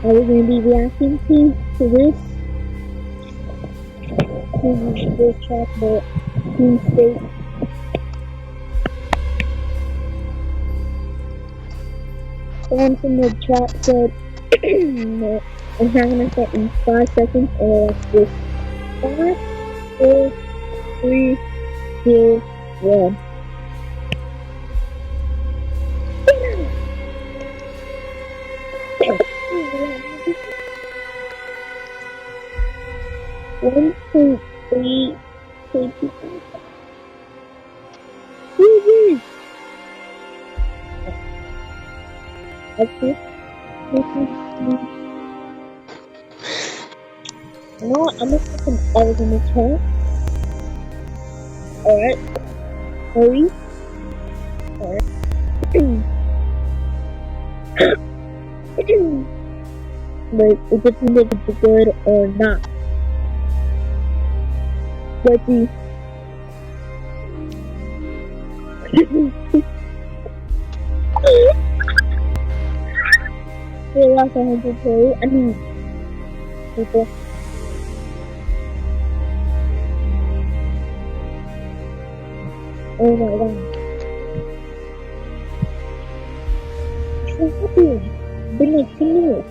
Are we going to be reacting to this? This track, but Team State. Someone from the chat said, I'm not going to start in 5 seconds, or let's just 5, 4, 3, 2, 1. One, two, three, two, two, three. Okay. You know what? I'm gonna put some L's in the chat. Alright. Hurry. Alright. But it depends if it's good or not. Let's see. We lost 100 people. People. Oh my god. I'm so happy. It's been like 2 minutes.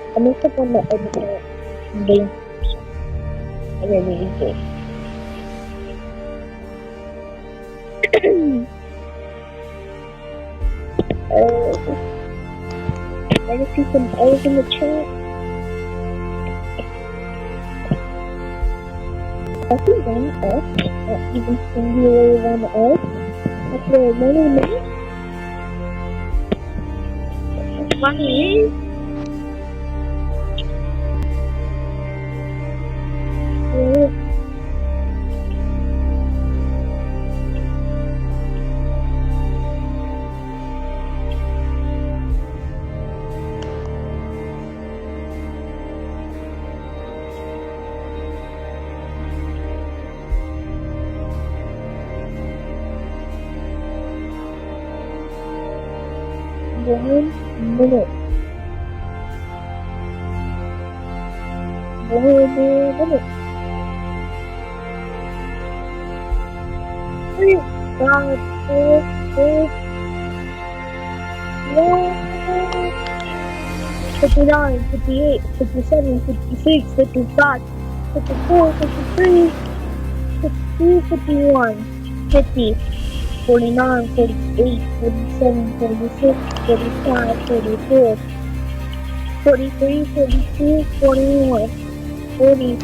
I messed up on the other part. I really need it. I just see some O's in the chat. I see one F, not even singular one F. After 1 minute. Funny. One minute. Three, 5, 4, 59, 58, 57, 56, 55, 54, 53, 52, 51, 50. 49, 48, 47, 46, 45, 44, 43, 42, 41, 40,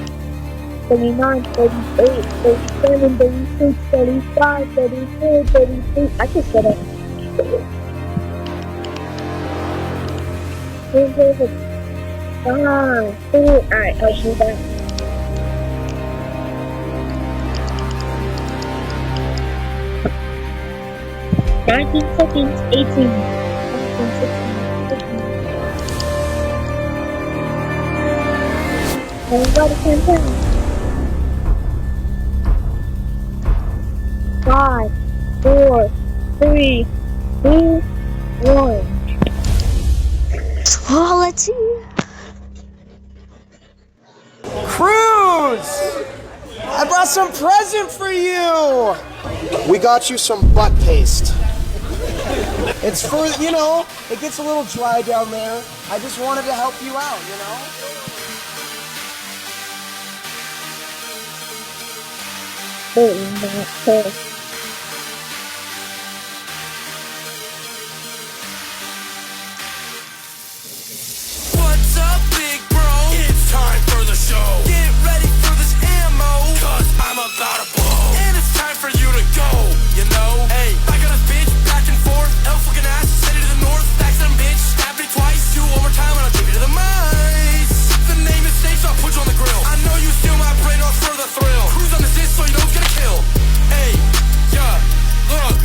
39, 38, 37, 36, 35, 34, 33. I just said it. Alright, I'll do that. 19 seconds, 18, 19, 16, 15. Everybody can count. 5, 4, 3, 2, 1. Oh, let's see. Cruz! I brought some present for you! We got you some butt paste. It's for, you know, it gets a little dry down there. I just wanted to help you out, you know? What's up, big bro? It's time for the show. Get ready for this ammo, cause I'm about to blow. And it's time for you to go, you know? Hey, I got a bitch back and forth. Elf looking ass, city to the north. Back some bitch, stab me twice. Do one more time and I'll give you to the mice. The name is safe, so I'll put you on the grill. I know you steal my brain off for the thrill. Cruise on this so you know it's gonna kill. Hey, yeah, look.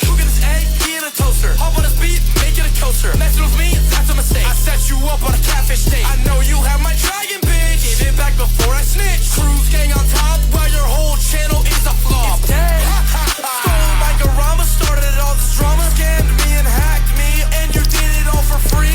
Who got this egg? He in a toaster. Hop on his beat, make it a coaster. Messing with me, that's a mistake. I set you up on a catfish date. I know you have my dragon, bitch. Give it back before I snitch. Cruise gang on top while your whole channel is a flop. It's dead. Stole my garama, started all this drama. Scammed me and hacked me, and you did it all for free.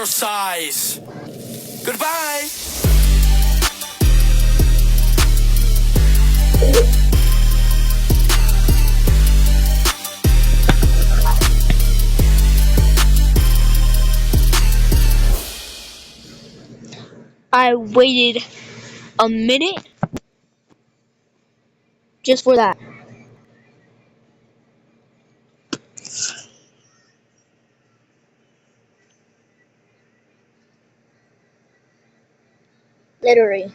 exercise. Goodbye. I waited a minute just for that. Literally.